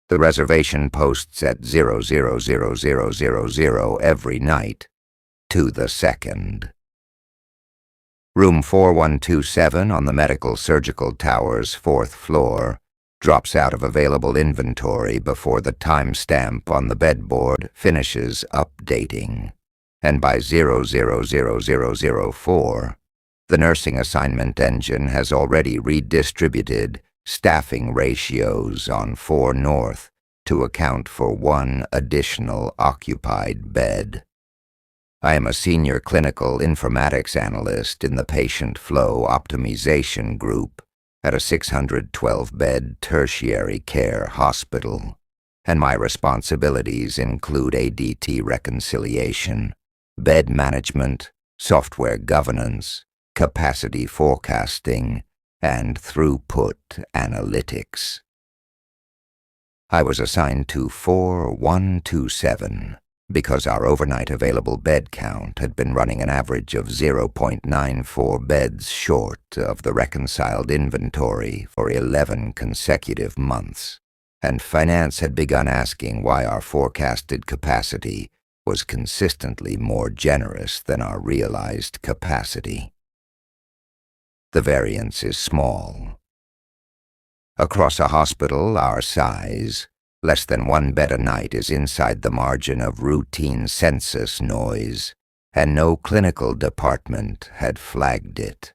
The reservation posts at 000000 every night, to the second. Room 4127 on the Medical Surgical Tower's 4th floor drops out of available inventory before the timestamp on the bedboard finishes updating, and by 000004, the nursing assignment engine has already redistributed staffing ratios on 4 North to account for 1 additional occupied bed. I am a senior clinical informatics analyst in the patient flow optimization group at a 612-bed tertiary care hospital, and my responsibilities include ADT reconciliation, bed management, software governance, capacity forecasting, and throughput analytics. I was assigned to 4127 because our overnight available bed count had been running an average of 0.94 beds short of the reconciled inventory for 11 consecutive months, and finance had begun asking why our forecasted capacity was consistently more generous than our realized capacity. The variance is small. Across a hospital our size, less than 1 bed a night is inside the margin of routine census noise, and no clinical department had flagged it.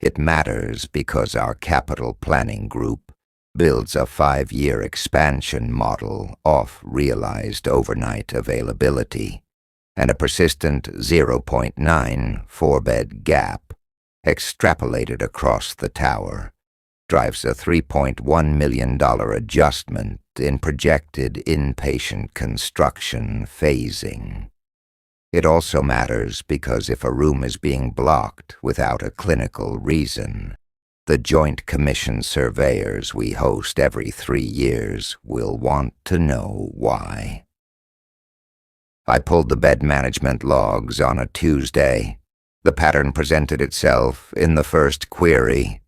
It matters because our capital planning group builds a 5-year expansion model off realized overnight availability, and a persistent 0.9 4-bed gap extrapolated across the tower drives a $3.1 million adjustment in projected inpatient construction phasing. It also matters because if a room is being blocked without a clinical reason, the Joint Commission surveyors we host every 3 years will want to know why. I pulled the bed management logs on a Tuesday. The pattern presented itself in the first query.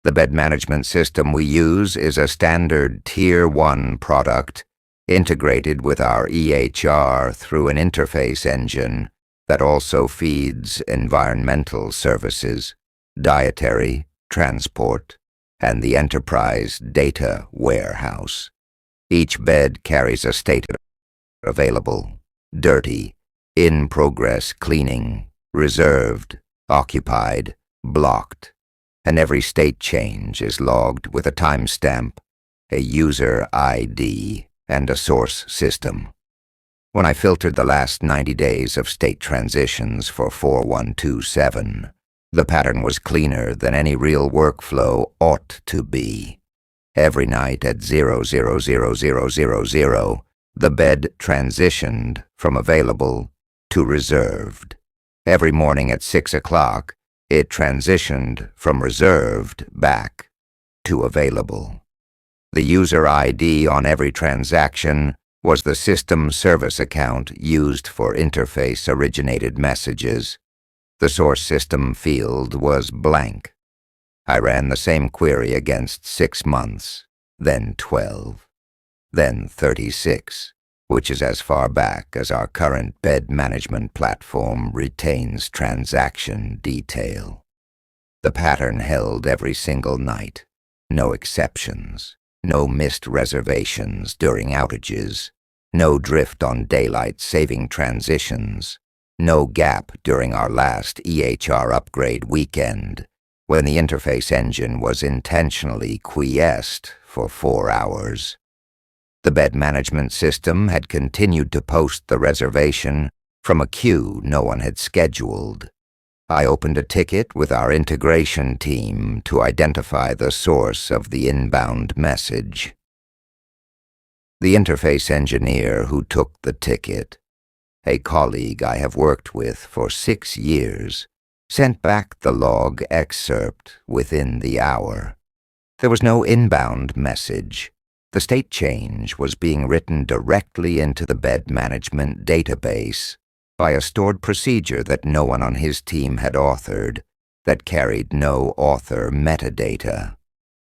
The bed management system we use is a standard Tier 1 product, integrated with our EHR through an interface engine that also feeds environmental services, dietary, transport, and the enterprise data warehouse. Each bed carries a status: available, dirty, in progress cleaning, reserved, occupied, blocked, and every state change is logged with a timestamp, a user ID, and a source system. When I filtered the last 90 days of state transitions for 4127, the pattern was cleaner than any real workflow ought to be. Every night at 000000, the bed transitioned from available to reserved. Every morning at 6 o'clock, it transitioned from reserved back to available. The user ID on every transaction was the system service account used for interface originated messages. The source system field was blank. I ran the same query against 6 months, then 12, then 36, which is as far back as our current bed management platform retains transaction detail. The pattern held every single night, no exceptions, no missed reservations during outages, no drift on daylight saving transitions, no gap during our last EHR upgrade weekend, when the interface engine was intentionally quiesced for 4 hours. The bed management system had continued to post the reservation from a queue no one had scheduled. I opened a ticket with our integration team to identify the source of the inbound message. The interface engineer who took the ticket, a colleague I have worked with for 6 years, sent back the log excerpt within the hour. There was no inbound message. The state change was being written directly into the bed management database by a stored procedure that no one on his team had authored, that carried no author metadata.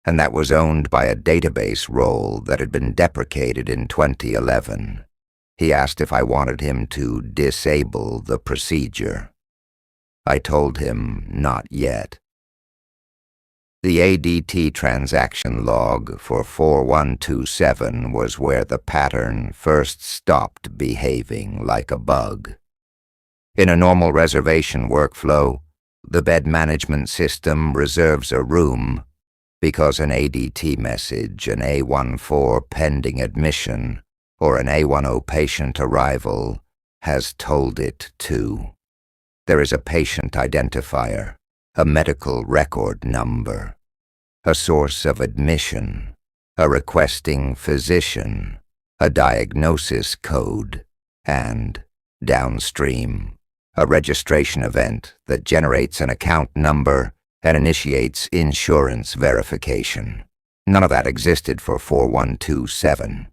and that was owned by a database role that had been deprecated in 2011. He asked if I wanted him to disable the procedure. I told him not yet. The ADT transaction log for 4127 was where the pattern first stopped behaving like a bug. In a normal reservation workflow, the bed management system reserves a room because an ADT message, an A14 pending admission, or an A10 patient arrival has told it to. There is a patient identifier, a medical record number, a source of admission, a requesting physician, a diagnosis code, and, downstream, a registration event that generates an account number and initiates insurance verification. None of that existed for 4127.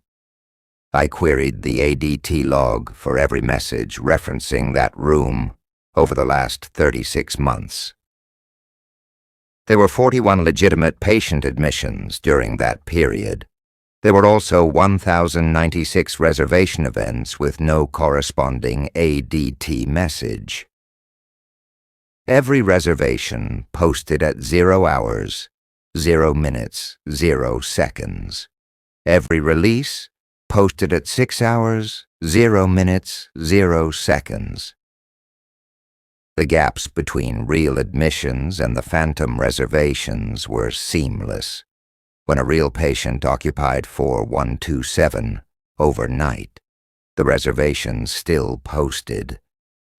I queried the ADT log for every message referencing that room over the last 36 months. There were 41 legitimate patient admissions during that period. There were also 1,096 reservation events with no corresponding ADT message. Every reservation posted at 0 hours, 0 minutes, 0 seconds. Every release posted at 6 hours, 0 minutes, 0 seconds. The gaps between real admissions and the phantom reservations were seamless. When a real patient occupied 4127 overnight, the reservation still posted,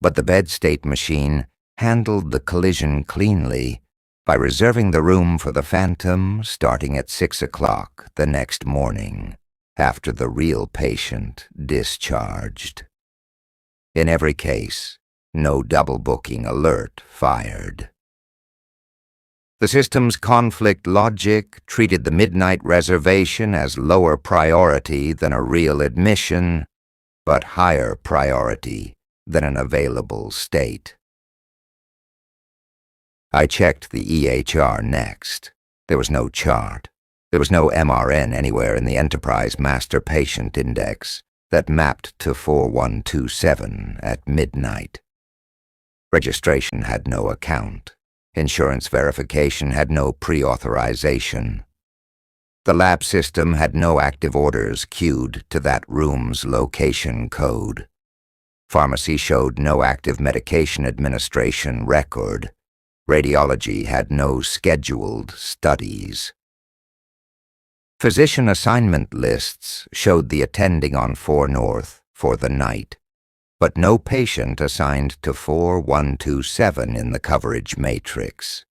but the bed state machine handled the collision cleanly by reserving the room for the phantom starting at 6 o'clock the next morning, after the real patient discharged. In every case, no double booking alert fired. The system's conflict logic treated the midnight reservation as lower priority than a real admission, but higher priority than an available state. I checked the EHR next. There was no chart. There was no MRN anywhere in the Enterprise Master Patient Index that mapped to 4127 at midnight. Registration had no account. Insurance verification had no pre-authorization. The lab system had no active orders queued to that room's location code. Pharmacy showed no active medication administration record. Radiology had no scheduled studies. Physician assignment lists showed the attending on 4 North for the night, but no patient assigned to 4127 in the coverage matrix.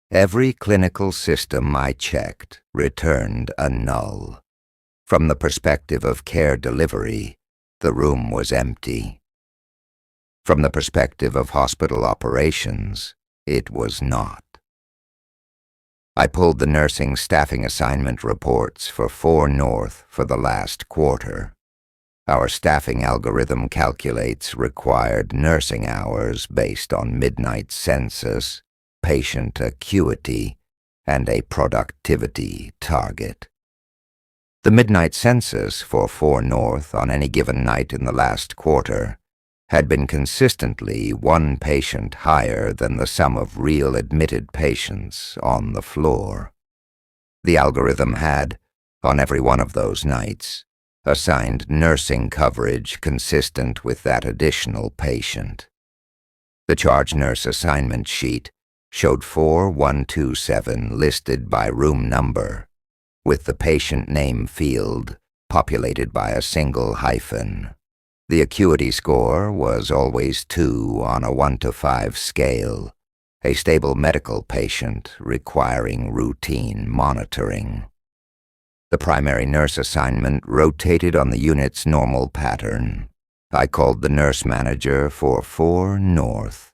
Every clinical system I checked returned a null. From the perspective of care delivery, the room was empty. From the perspective of hospital operations, it was not. I pulled the nursing staffing assignment reports for 4 North for the last quarter. Our staffing algorithm calculates required nursing hours based on midnight census, patient acuity, and a productivity target. The midnight census for 4 North on any given night in the last quarter had been consistently 1 patient higher than the sum of real admitted patients on the floor. The algorithm had, on every one of those nights, assigned nursing coverage consistent with that additional patient. The charge nurse assignment sheet showed 4127 listed by room number, with the patient name field populated by a single hyphen. The acuity score was always 2 on a 1 to 5 scale, a stable medical patient requiring routine monitoring. The primary nurse assignment rotated on the unit's normal pattern. I called the nurse manager for 4 North,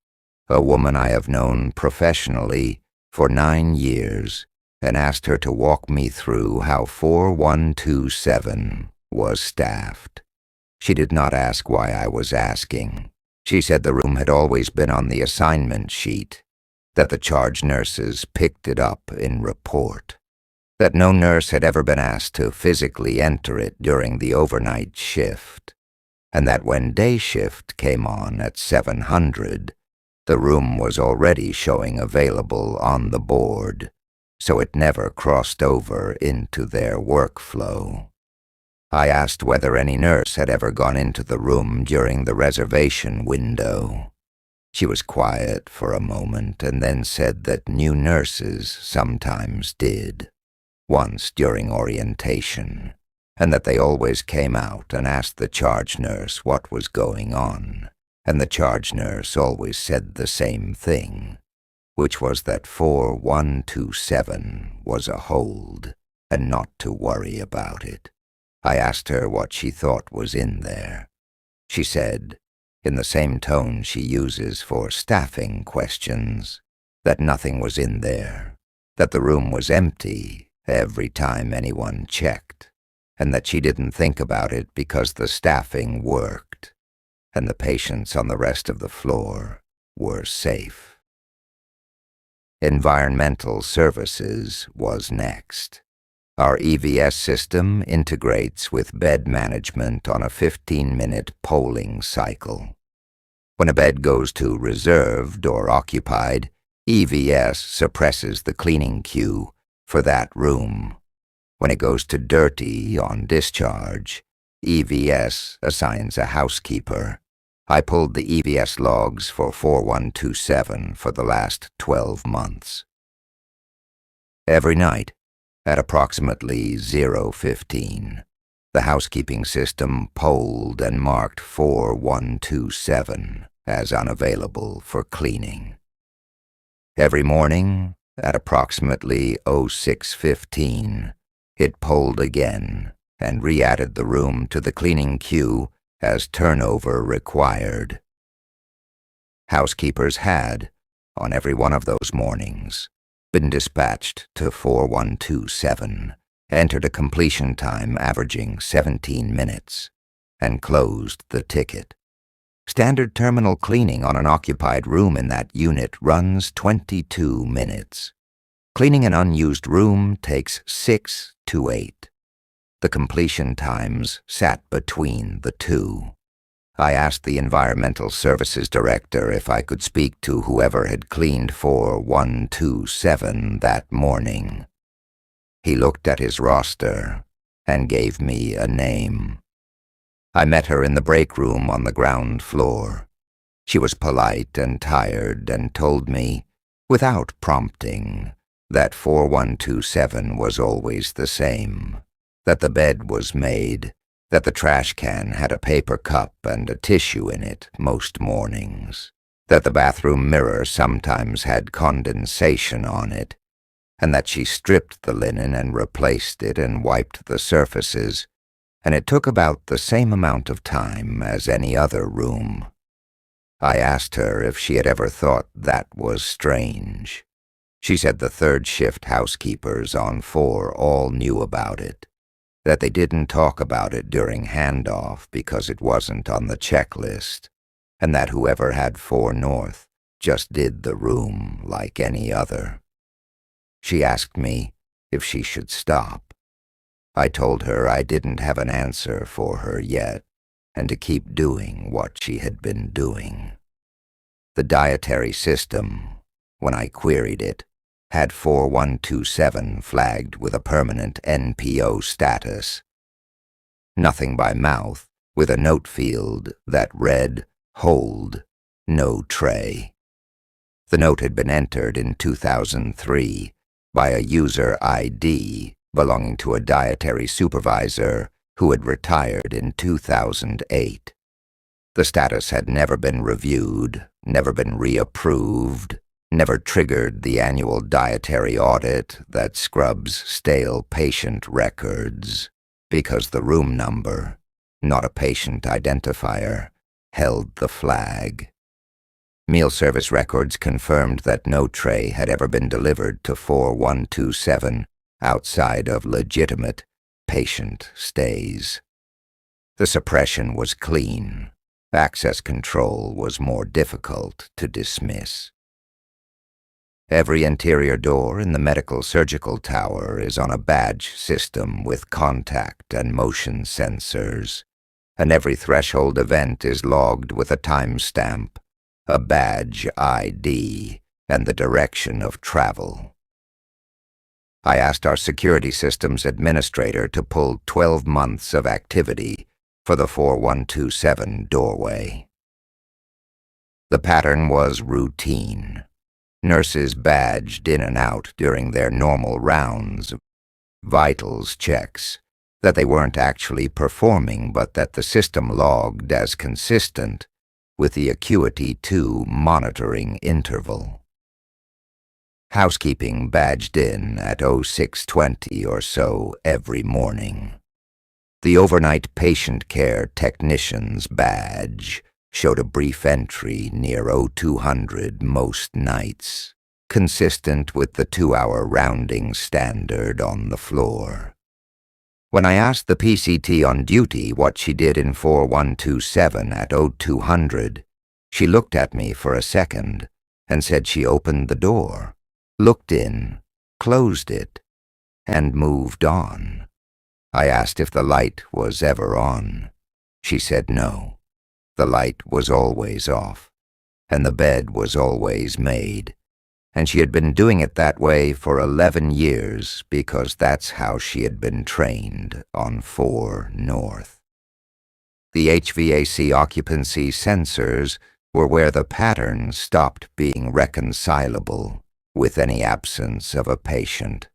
a woman I have known professionally for 9 years, and asked her to walk me through how 4127 was staffed. She did not ask why I was asking. She said the room had always been on the assignment sheet. that the charge nurses picked it up in report, that no nurse had ever been asked to physically enter it during the overnight shift, and that when day shift came on at 700, the room was already showing available on the board, so it never crossed over into their workflow. I asked whether any nurse had ever gone into the room during the reservation window. She was quiet for a moment and then said that new nurses sometimes did, once during orientation, and that they always came out and asked the charge nurse what was going on, and the charge nurse always said the same thing, which was that 4127 was a hold and not to worry about it. I asked her what she thought was in there. She said, in the same tone she uses for staffing questions, that nothing was in there, that the room was empty every time anyone checked, and that she didn't think about it because the staffing worked, and the patients on the rest of the floor were safe. Environmental services was next. Our EVS system integrates with bed management on a 15-minute polling cycle. When a bed goes to reserved or occupied, EVS suppresses the cleaning queue for that room. When it goes to dirty on discharge, EVS assigns a housekeeper. I pulled the EVS logs for 4127 for the last 12 months. Every night, at approximately 0:15, the housekeeping system polled and marked 4127 as unavailable for cleaning. Every morning, at approximately 06:15, it polled again and re-added the room to the cleaning queue as turnover required. Housekeepers had, on every one of those mornings, been dispatched to 4127, entered a completion time averaging 17 minutes, and closed the ticket. Standard terminal cleaning on an occupied room in that unit runs 22 minutes. Cleaning an unused room takes 6 to 8. The completion times sat between the two. I asked the Environmental Services Director if I could speak to whoever had cleaned 4127 that morning. He looked at his roster and gave me a name. I met her in the break room on the ground floor. She was polite and tired and told me, without prompting, that 4127 was always the same, that the bed was made, that the trash can had a paper cup and a tissue in it most mornings, that the bathroom mirror sometimes had condensation on it, and that she stripped the linen and replaced it and wiped the surfaces, and it took about the same amount of time as any other room. I asked her if she had ever thought that was strange. She said the third shift housekeepers on 4 all knew about it, that they didn't talk about it during handoff because it wasn't on the checklist, and that whoever had 4 North just did the room like any other. She asked me if she should stop. I told her I didn't have an answer for her yet, and to keep doing what she had been doing. The dietary system, when I queried it, had 4127 flagged with a permanent NPO status. Nothing by mouth, with a note field that read, "Hold, no tray." The note had been entered in 2003 by a user ID belonging to a dietary supervisor who had retired in 2008. The status had never been reviewed, never been reapproved, never triggered the annual dietary audit that scrubs stale patient records, because the room number, not a patient identifier, held the flag. Meal service records confirmed that no tray had ever been delivered to 4127 outside of legitimate patient stays. The suppression was clean. Access control was more difficult to dismiss. Every interior door in the medical surgical tower is on a badge system with contact and motion sensors, and every threshold event is logged with a timestamp, a badge ID, and the direction of travel. I asked our security systems administrator to pull 12 months of activity for the 4127 doorway. The pattern was routine. Nurses badged in and out during their normal rounds, vitals checks, that they weren't actually performing but that the system logged as consistent with the Acuity 2 monitoring interval. Housekeeping badged in at 0620 or so every morning. The overnight patient care technician's badge showed a brief entry near 0200 most nights, consistent with the 2-hour rounding standard on the floor. When I asked the PCT on duty what she did in 4127 at 0200, she looked at me for a second and said she opened the door, looked in, closed it, and moved on. I asked if the light was ever on. She said no. The light was always off, and the bed was always made, and she had been doing it that way for 11 years because that's how she had been trained on 4 North. The HVAC occupancy sensors were where the pattern stopped being reconcilable with any absence of a patient.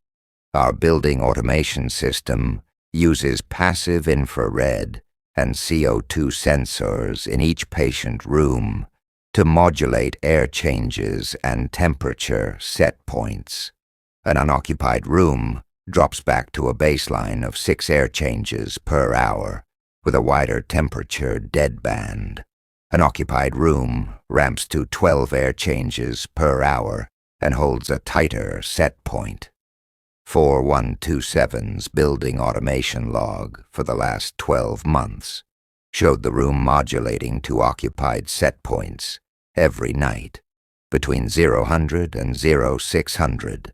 Our building automation system uses passive infrared and CO2 sensors in each patient room to modulate air changes and temperature set points. An unoccupied room drops back to a baseline of 6 air changes per hour with a wider temperature deadband. An occupied room ramps to 12 air changes per hour and holds a tighter set point. 4127's building automation log for the last 12 months showed the room modulating to occupied set points every night between 000 and 0600,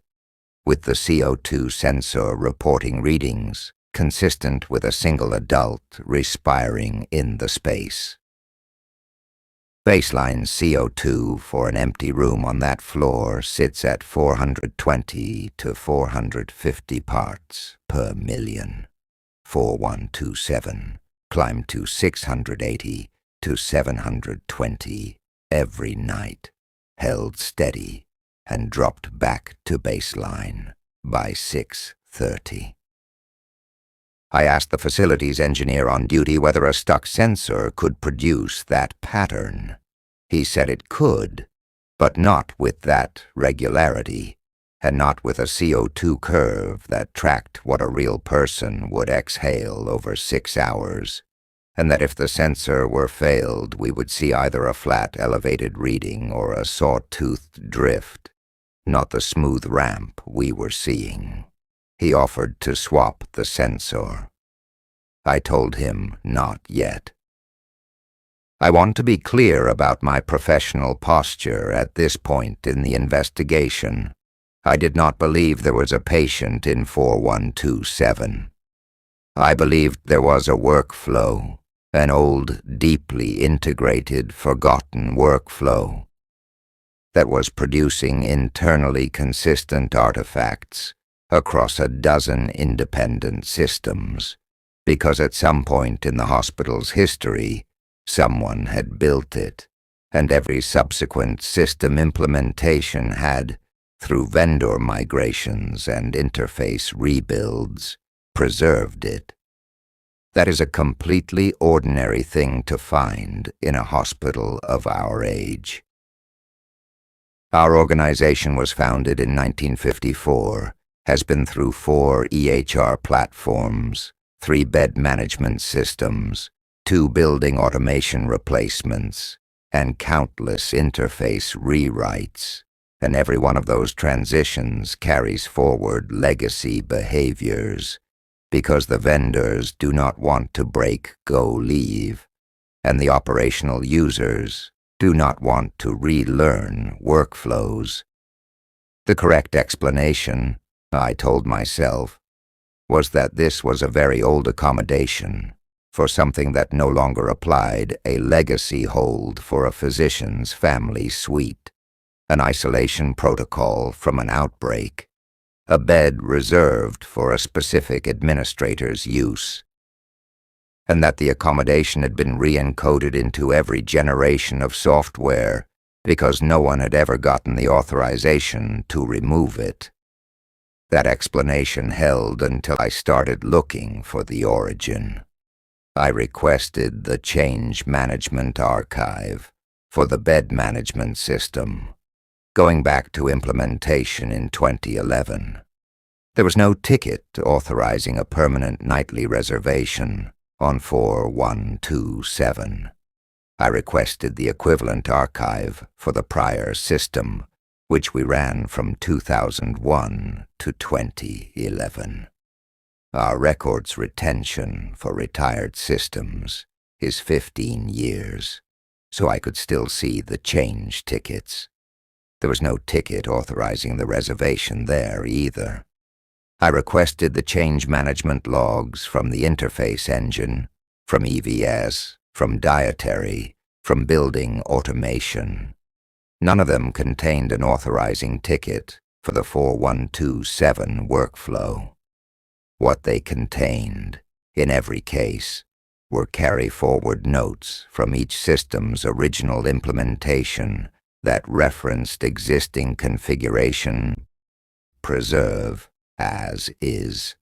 with the CO2 sensor reporting readings consistent with a single adult respiring in the space. Baseline CO2 for an empty room on that floor sits at 420 to 450 parts per million. 4127 climbed to 680 to 720 every night, held steady, and dropped back to baseline by 6:30. I asked the facilities engineer on duty whether a stuck sensor could produce that pattern. He said it could, but not with that regularity, and not with a CO2 curve that tracked what a real person would exhale over 6 hours, and that if the sensor were failed, we would see either a flat elevated reading or a sawtoothed drift, not the smooth ramp we were seeing. He offered to swap the sensor. I told him not yet. I want to be clear about my professional posture at this point in the investigation. I did not believe there was a patient in 4127. I believed there was a workflow, an old, deeply integrated, forgotten workflow that was producing internally consistent artifacts across a dozen independent systems, because at some point in the hospital's history, someone had built it, and every subsequent system implementation had, through vendor migrations and interface rebuilds, preserved it. That is a completely ordinary thing to find in a hospital of our age. Our organization was founded in 1954, has been through 4 EHR platforms, 3 bed management systems, 2 building automation replacements, and countless interface rewrites, and every one of those transitions carries forward legacy behaviors, because the vendors do not want to break go-leave, and the operational users do not want to relearn workflows. The correct explanation, I told myself, was that this was a very old accommodation for something that no longer applied, a legacy hold for a physician's family suite, an isolation protocol from an outbreak, a bed reserved for a specific administrator's use, and that the accommodation had been re-encoded into every generation of software because no one had ever gotten the authorization to remove it. That explanation held until I started looking for the origin. I requested the change management archive for the bed management system, going back to implementation in 2011. There was no ticket authorizing a permanent nightly reservation on 4127. I requested the equivalent archive for the prior system, which we ran from 2001 to 2011. Our records retention for retired systems is 15 years, so I could still see the change tickets. There was no ticket authorizing the reservation there either. I requested the change management logs from the interface engine, from EVS, from dietary, from building automation. None of them contained an authorizing ticket for the 4127 workflow. What they contained, in every case, were carry-forward notes from each system's original implementation that referenced existing configuration, preserve as is.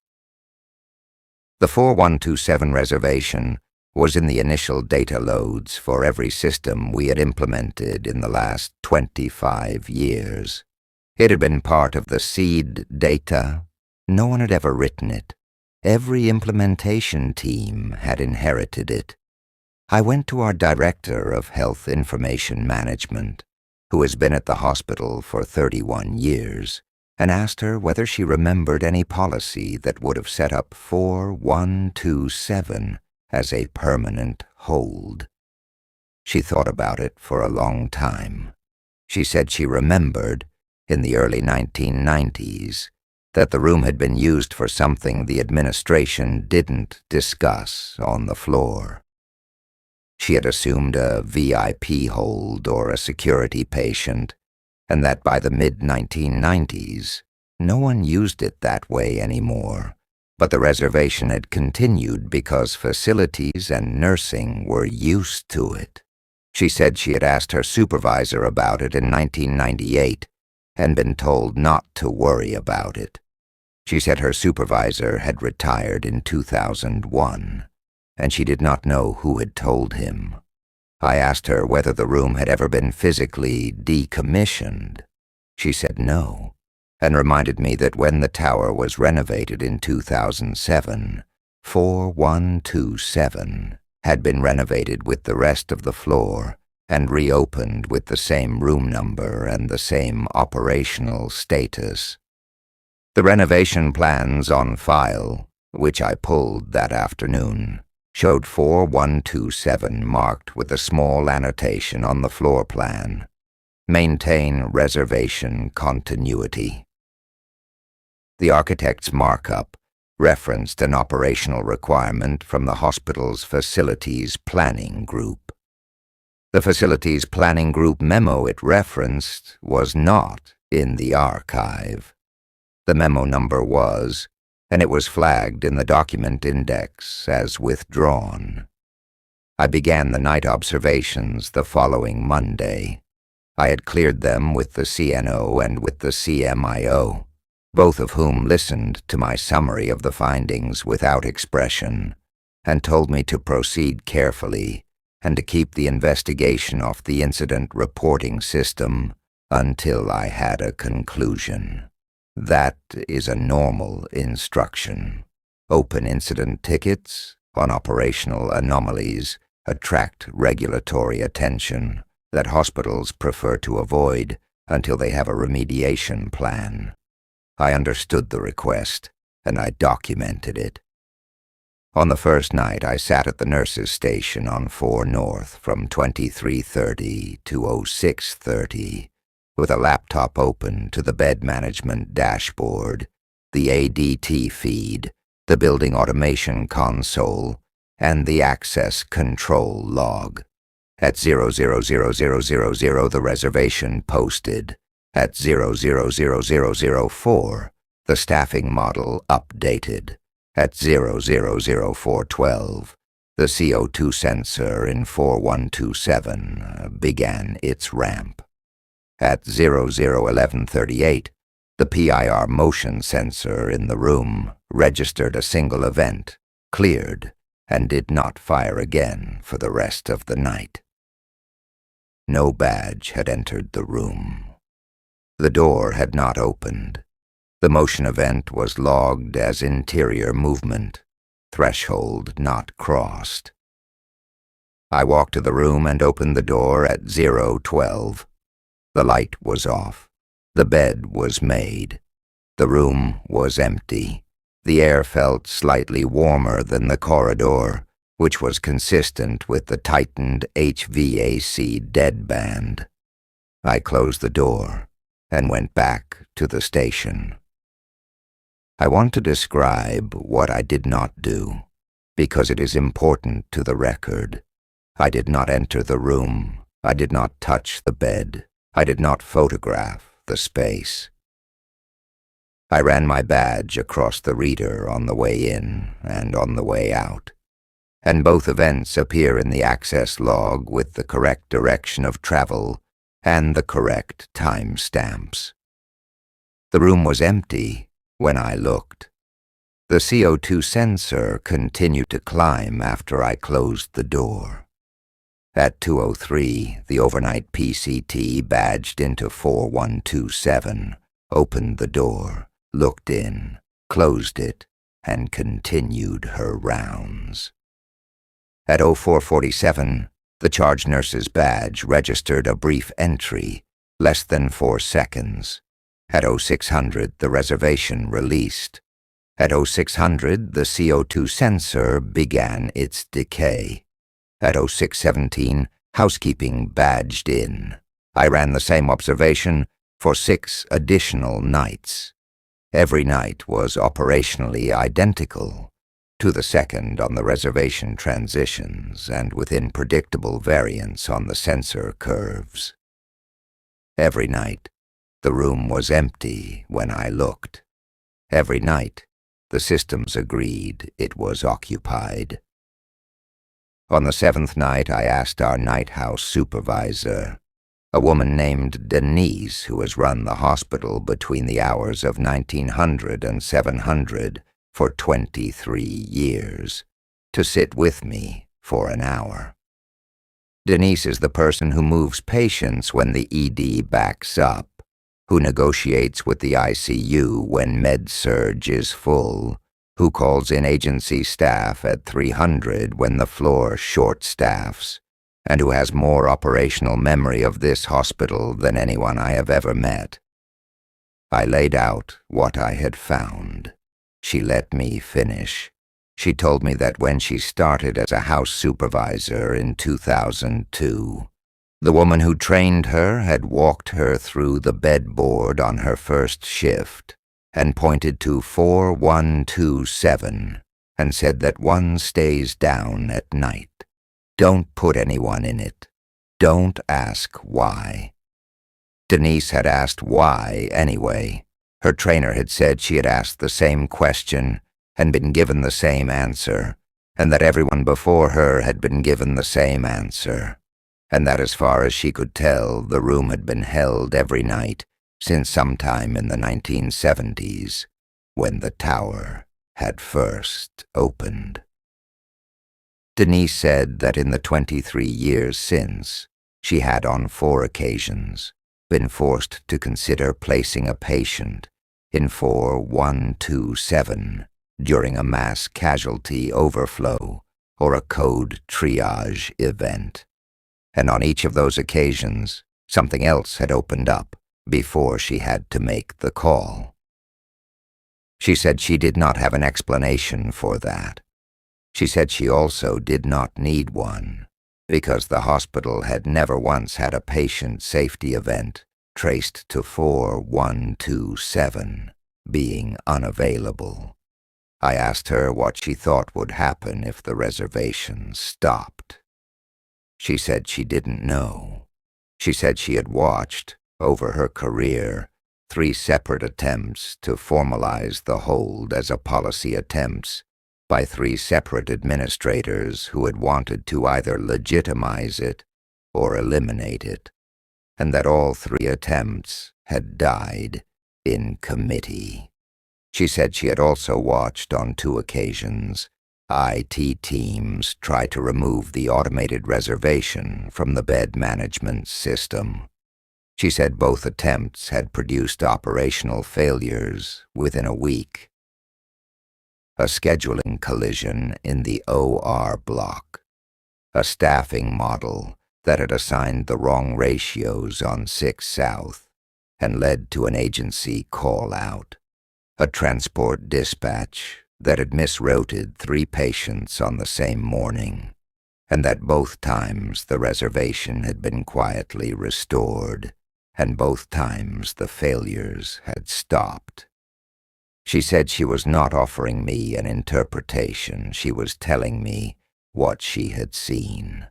The 4127 reservation was in the initial data loads for every system we had implemented in the last 25 years. It had been part of the seed data. No one had ever written it. Every implementation team had inherited it. I went to our Director of Health Information Management, who has been at the hospital for 31 years, and asked her whether she remembered any policy that would have set up 4127 as a permanent hold. She thought about it for a long time. She said she remembered, in the early 1990s, that the room had been used for something the administration didn't discuss on the floor. She had assumed a VIP hold or a security patient, and that by the mid-1990s, no one used it that way anymore. But the reservation had continued because facilities and nursing were used to it. She said she had asked her supervisor about it in 1998 and been told not to worry about it. She said her supervisor had retired in 2001, and she did not know who had told him. I asked her whether the room had ever been physically decommissioned. She said no, and reminded me that when the tower was renovated in 2007, 4127 had been renovated with the rest of the floor and reopened with the same room number and the same operational status. The renovation plans on file, which I pulled that afternoon, showed 4127 marked with a small annotation on the floor plan. Maintain reservation continuity. The architect's markup referenced an operational requirement from the hospital's facilities planning group. The facilities planning group memo it referenced was not in the archive. The memo number was, and it was flagged in the document index as withdrawn. I began the night observations the following Monday. I had cleared them with the CNO and with the CMIO, both of whom listened to my summary of the findings without expression, and told me to proceed carefully and to keep the investigation off the incident reporting system until I had a conclusion. That is a normal instruction. Open incident tickets on operational anomalies attract regulatory attention that hospitals prefer to avoid until they have a remediation plan. I understood the request, and I documented it. On the first night, I sat at the nurses' station on 4 North from 23:30 to 06:30, with a laptop open to the bed management dashboard, the ADT feed, the building automation console, and the access control log. At 000000, the reservation posted. At 000004, the staffing model updated. At 000412, the CO2 sensor in 4127 began its ramp. At 001138, the PIR motion sensor in the room registered a single event, cleared, and did not fire again for the rest of the night. No badge had entered the room. The door had not opened. The motion event was logged as interior movement, threshold not crossed. I walked to the room and opened the door at 012. The light was off. The bed was made. The room was empty. The air felt slightly warmer than the corridor, which was consistent with the tightened HVAC deadband. I closed the door and went back to the station. I want to describe what I did not do, because it is important to the record. I did not enter the room. I did not touch the bed. I did not photograph the space. I ran my badge across the reader on the way in and on the way out, and both events appear in the access log with the correct direction of travel and the correct timestamps. The room was empty when I looked. The CO2 sensor continued to climb after I closed the door. At 2:03, the overnight PCT badged into 4127, opened the door, looked in, closed it, and continued her rounds. At 0447, the charge nurse's badge registered a brief entry, less than 4 seconds. At 0600, the reservation released. At 0600, the CO2 sensor began its decay. At 0617, housekeeping badged in. I ran the same observation for 6 additional nights. Every night was operationally identical to the second on the reservation transitions and within predictable variance on the sensor curves. Every night, the room was empty when I looked. Every night, the systems agreed it was occupied. On the 7th night, I asked our night house supervisor, a woman named Denise who has run the hospital between the hours of 1900 and 700 for 23 years, to sit with me for an hour. Denise is the person who moves patients when the ED backs up, who negotiates with the ICU when med-surg is full, who calls in agency staff at 300 when the floor short-staffs, and who has more operational memory of this hospital than anyone I have ever met. I laid out what I had found. She let me finish. She told me that when she started as a house supervisor in 2002, the woman who trained her had walked her through the bedboard on her first shift and pointed to 4127 and said that one stays down at night. Don't put anyone in it. Don't ask why. Denise had asked why anyway. Her trainer had said she had asked the same question and been given the same answer, and that everyone before her had been given the same answer, and that as far as she could tell, the room had been held every night since sometime in the 1970s, when the tower had first opened. Denise said that in the 23 years since, she had on 4 occasions been forced to consider placing a patient in 4127 during a mass casualty overflow or a code triage event. And on each of those occasions, something else had opened up before she had to make the call. She said she did not have an explanation for that. She said she also did not need one, because the hospital had never once had a patient safety event traced to 4127, being unavailable. I asked her what she thought would happen if the reservation stopped. She said she didn't know. She said she had watched, over her career, 3 separate attempts to formalize the hold as a policy attempts by 3 separate administrators who had wanted to either legitimize it or eliminate it, and that all 3 attempts had died in committee. She said she had also watched on 2 occasions IT teams try to remove the automated reservation from the bed management system. She said both attempts had produced operational failures within a week. A scheduling collision in the OR block. A staffing model that had assigned the wrong ratios on 6 South and led to an agency call-out. A transport dispatch that had misrouted 3 patients on the same morning, and that both times the reservation had been quietly restored, and both times the failures had stopped. She said she was not offering me an interpretation, she was telling me what she had seen.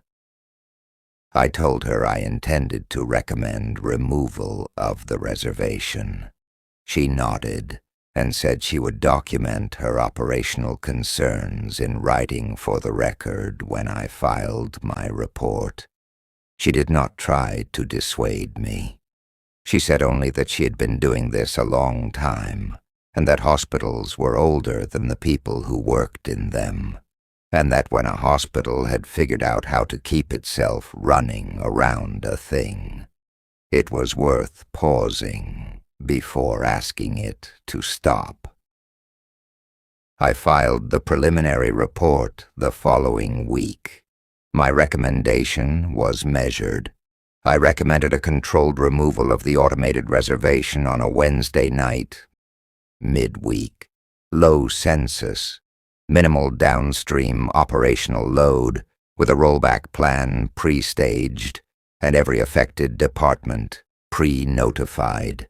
I told her I intended to recommend removal of the reservation. She nodded and said she would document her operational concerns in writing for the record when I filed my report. She did not try to dissuade me. She said only that she had been doing this a long time, and that hospitals were older than the people who worked in them, and that when a hospital had figured out how to keep itself running around a thing, it was worth pausing before asking it to stop. I filed the preliminary report the following week. My recommendation was measured. I recommended a controlled removal of the automated reservation on a Wednesday night, midweek, low census, minimal downstream operational load, with a rollback plan pre-staged, and every affected department pre-notified.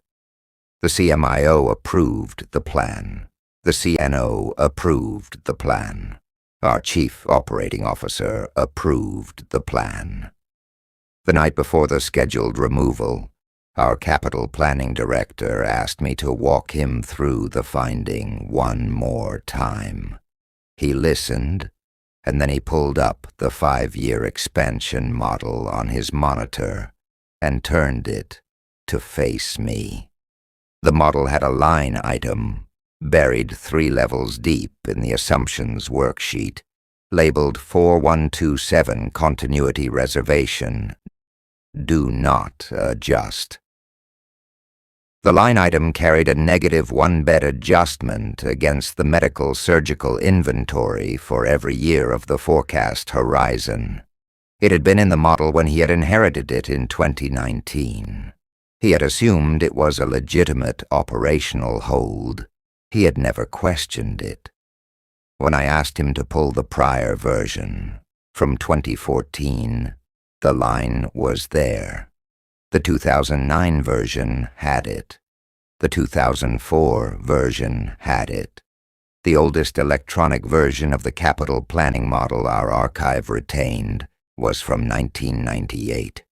The CMIO approved the plan. The CNO approved the plan. Our Chief Operating Officer approved the plan. The night before the scheduled removal, our Capital Planning Director asked me to walk him through the finding one more time. He listened, and then he pulled up the 5-year expansion model on his monitor and turned it to face me. The model had a line item buried 3 levels deep in the assumptions worksheet, labeled 4127 Continuity Reservation. Do not adjust. The line item carried a negative 1-bed adjustment against the medical surgical inventory for every year of the forecast horizon. It had been in the model when he had inherited it in 2019. He had assumed it was a legitimate operational hold. He had never questioned it. When I asked him to pull the prior version, from 2014, the line was there. The 2009 version had it. The 2004 version had it. The oldest electronic version of the capital planning model our archive retained was from 1998.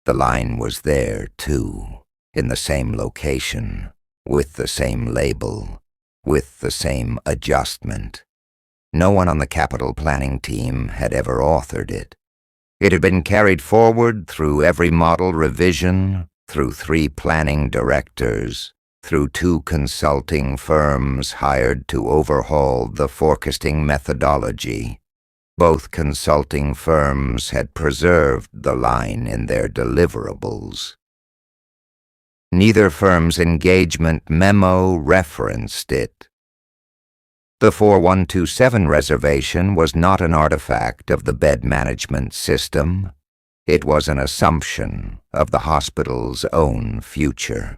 The line was there, too, in the same location, with the same label, with the same adjustment. No one on the capital planning team had ever authored it. It had been carried forward through every model revision, through 3 planning directors, through 2 consulting firms hired to overhaul the forecasting methodology. Both consulting firms had preserved the line in their deliverables. Neither firm's engagement memo referenced it. The 4127 reservation was not an artifact of the bed management system. It was an assumption of the hospital's own future.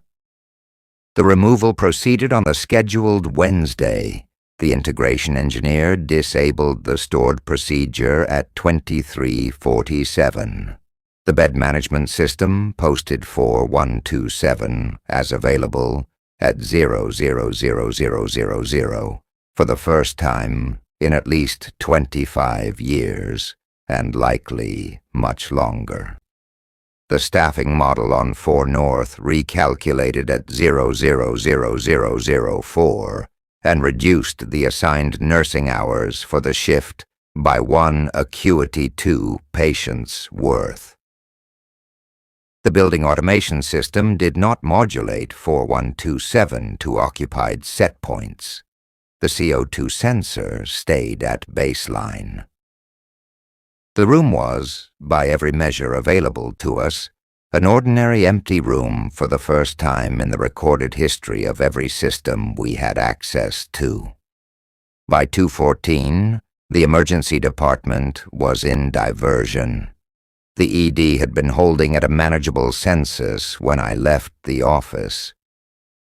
The removal proceeded on the scheduled Wednesday. The integration engineer disabled the stored procedure at 2347. The bed management system posted 4127 as available at 000000 for the first time in at least 25 years, and likely much longer. The staffing model on 4 North recalculated at 000004 and reduced the assigned nursing hours for the shift by 1 Acuity 2 patient's worth. The building automation system did not modulate 4127 to occupied set points. The CO2 sensor stayed at baseline. The room was, by every measure available to us, an ordinary empty room for the first time in the recorded history of every system we had access to. By 2:14, the emergency department was in diversion. The ED had been holding at a manageable census when I left the office.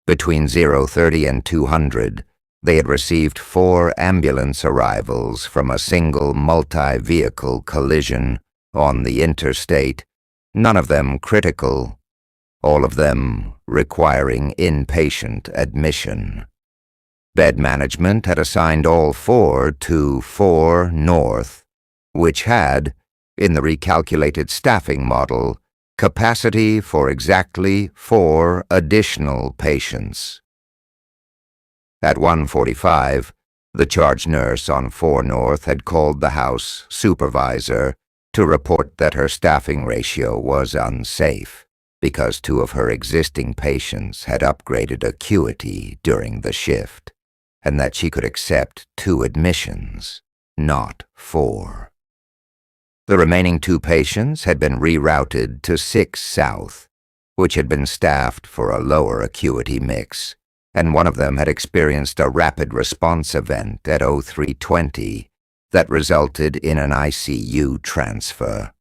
Between 0:30 and 200, they had received 4 ambulance arrivals from a single multi-vehicle collision on the interstate, none of them critical, all of them requiring inpatient admission. Bed management had assigned all 4 to 4 North, which had, in the recalculated staffing model, capacity for exactly 4 additional patients. At 1:45, the charge nurse on 4 North had called the house supervisor to report that her staffing ratio was unsafe because 2 of her existing patients had upgraded acuity during the shift, and that she could accept 2 admissions, not 4. The remaining 2 patients had been rerouted to 6 South, which had been staffed for a lower acuity mix, and one of them had experienced a rapid response event at 0320 that resulted in an ICU transfer.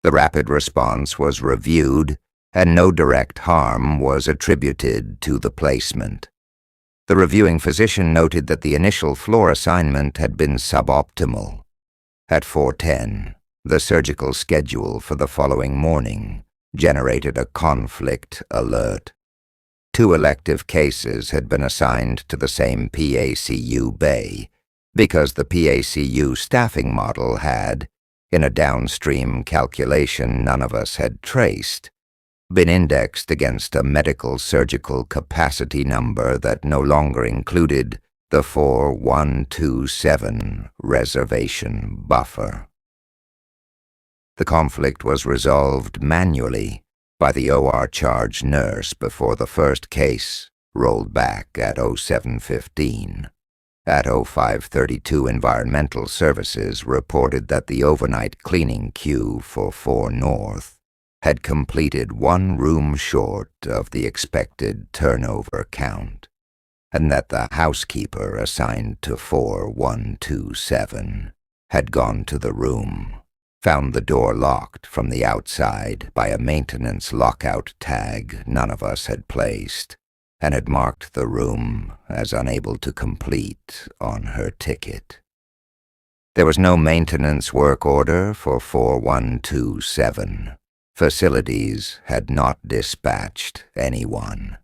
The rapid response was reviewed, and no direct harm was attributed to the placement. The reviewing physician noted that the initial floor assignment had been suboptimal. At 4:10, the surgical schedule for the following morning generated a conflict alert. 2 elective cases had been assigned to the same PACU bay because the PACU staffing model had, in a downstream calculation none of us had traced, been indexed against a medical surgical capacity number that no longer included the 4127 reservation buffer. The conflict was resolved manually by the OR charge nurse before the first case rolled back at 07:15. At 05:32, Environmental Services reported that the overnight cleaning queue for 4 North had completed 1 room short of the expected turnover count, and that the housekeeper assigned to 4127 had gone to the room, found the door locked from the outside by a maintenance lockout tag none of us had placed, and had marked the room as unable to complete on her ticket. There was no maintenance work order for 4127. Facilities had not dispatched anyone.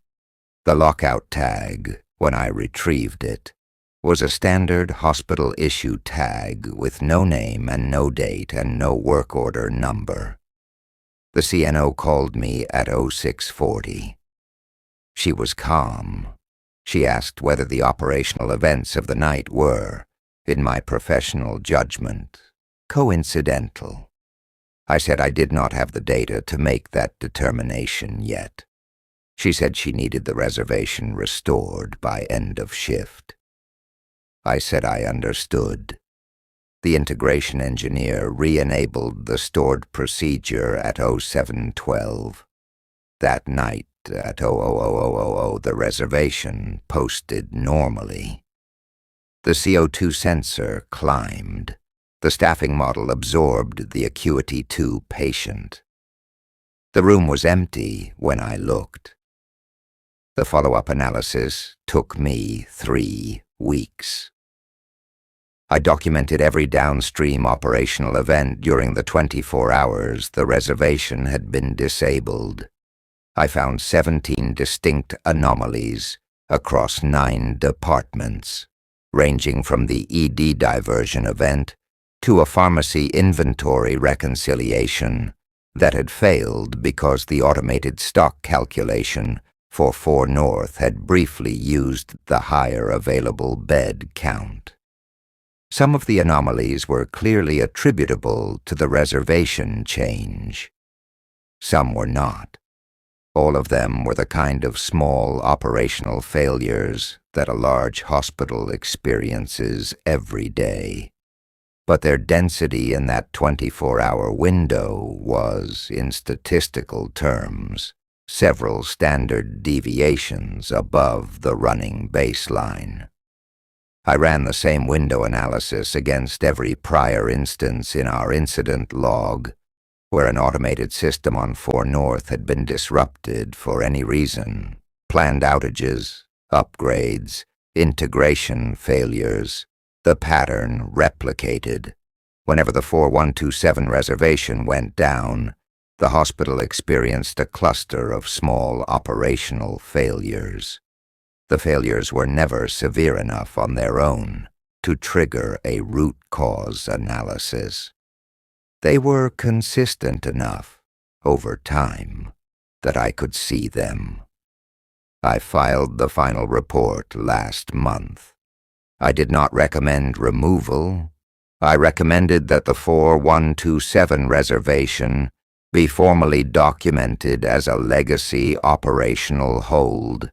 The lockout tag, when I retrieved it, was a standard hospital-issue tag with no name and no date and no work order number. The CNO called me at 0640. She was calm. She asked whether the operational events of the night were, in my professional judgment, coincidental. I said I did not have the data to make that determination yet. She said she needed the reservation restored by end of shift. I said I understood. The integration engineer re-enabled the stored procedure at 0712. That night at 000000 the reservation posted normally. The CO2 sensor climbed. The staffing model absorbed the Acuity 2 patient. The room was empty when I looked. The follow-up analysis took me 3 weeks. I documented every downstream operational event during the 24 hours the reservation had been disabled. I found 17 distinct anomalies across 9 departments, ranging from the ED diversion event to a pharmacy inventory reconciliation that had failed because the automated stock calculation for 4 North had briefly used the higher available bed count. Some of the anomalies were clearly attributable to the reservation change. Some were not. All of them were the kind of small operational failures that a large hospital experiences every day. But their density in that 24-hour window was, in statistical terms, several standard deviations above the running baseline. I ran the same window analysis against every prior instance in our incident log, where an automated system on 4 North had been disrupted for any reason: planned outages, upgrades, integration failures. The pattern replicated. Whenever the 4127 reservation went down, the hospital experienced a cluster of small operational failures. The failures were never severe enough on their own to trigger a root cause analysis. They were consistent enough, over time, that I could see them. I filed the final report last month. I did not recommend removal. I recommended that the 4127 reservation be formally documented as a legacy operational hold,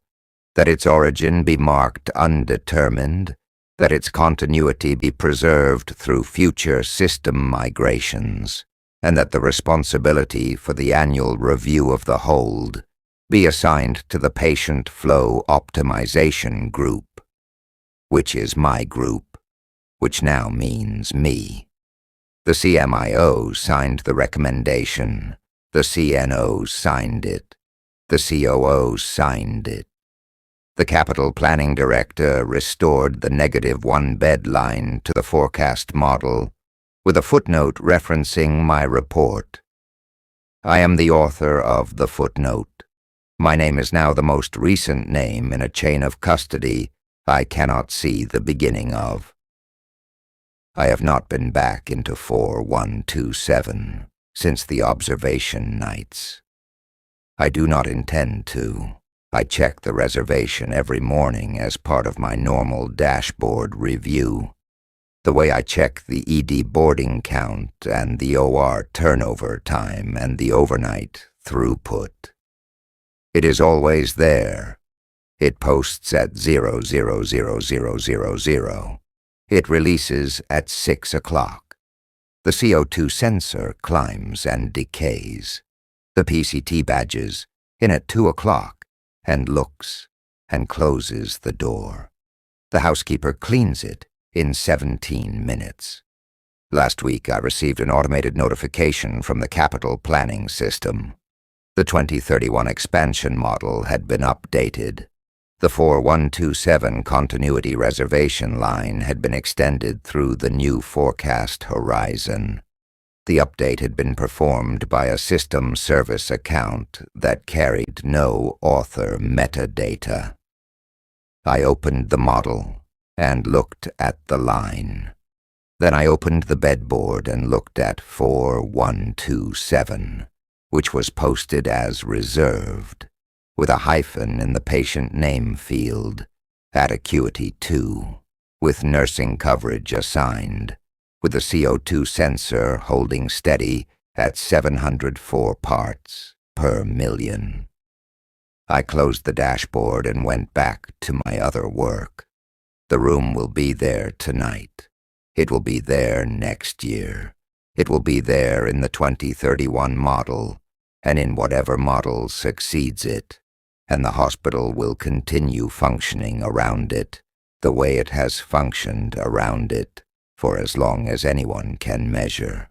that its origin be marked undetermined, that its continuity be preserved through future system migrations, and that the responsibility for the annual review of the hold be assigned to the Patient Flow Optimization Group, which is my group, which now means me. The CMIO signed the recommendation, the CNO signed it, the COO signed it. The Capital Planning Director restored the -1 bed line to the forecast model, with a footnote referencing my report. I am the author of the footnote. My name is now the most recent name in a chain of custody I cannot see the beginning of. I have not been back into 4127 since the observation nights. I do not intend to. I check the reservation every morning as part of my normal dashboard review, the way I check the ED boarding count and the OR turnover time and the overnight throughput. It is always there. It posts at 000000. It releases at 6 o'clock. The CO2 sensor climbs and decays. The PCT badges in at 2 o'clock and looks and closes the door. The housekeeper cleans it in 17 minutes. Last week I received an automated notification from the capital planning system. The 2031 expansion model had been updated. The 4127 continuity reservation line had been extended through the new forecast horizon. The update had been performed by a system service account that carried no author metadata. I opened the model and looked at the line. Then I opened the bedboard and looked at 4127, which was posted as reserved, with a hyphen in the patient name field, at acuity 2, with nursing coverage assigned, with the CO2 sensor holding steady at 704 parts per million. I closed the dashboard and went back to my other work. The room will be there tonight. It will be there next year. It will be there in the 2031 model, and in whatever model succeeds it, and the hospital will continue functioning around it the way it has functioned around it for as long as anyone can measure.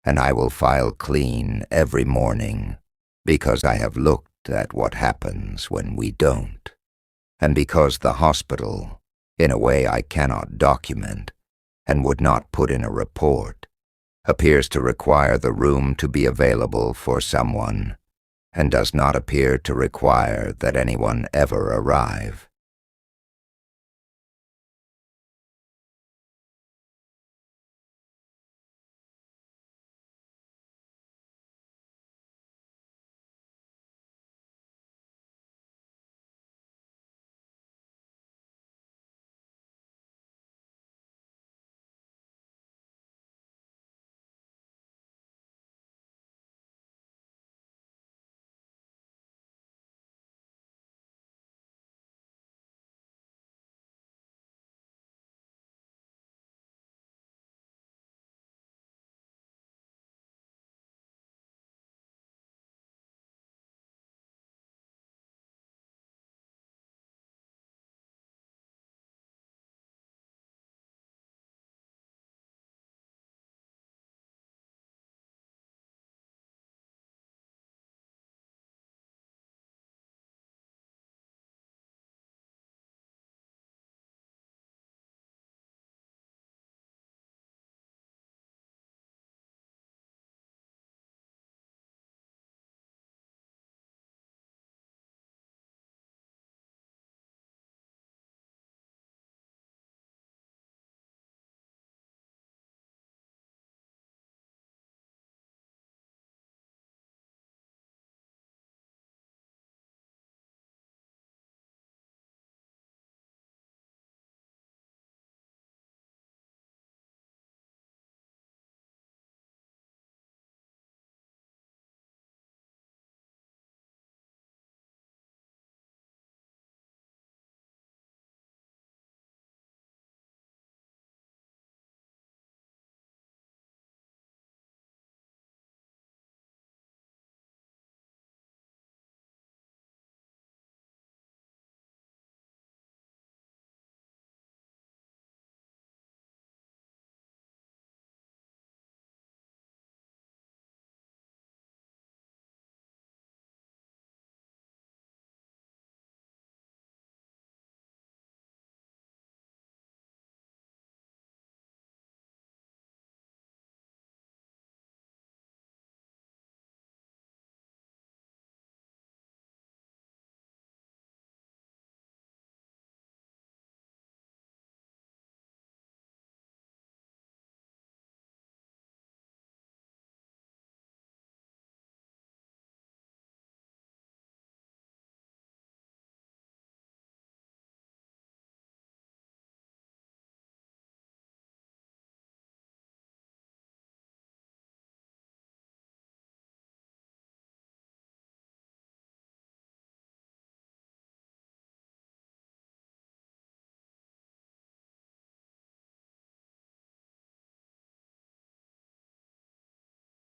And I will file clean every morning, because I have looked at what happens when we don't, and because the hospital, in a way I cannot document, and would not put in a report, appears to require the room to be available for someone, and does not appear to require that anyone ever arrive.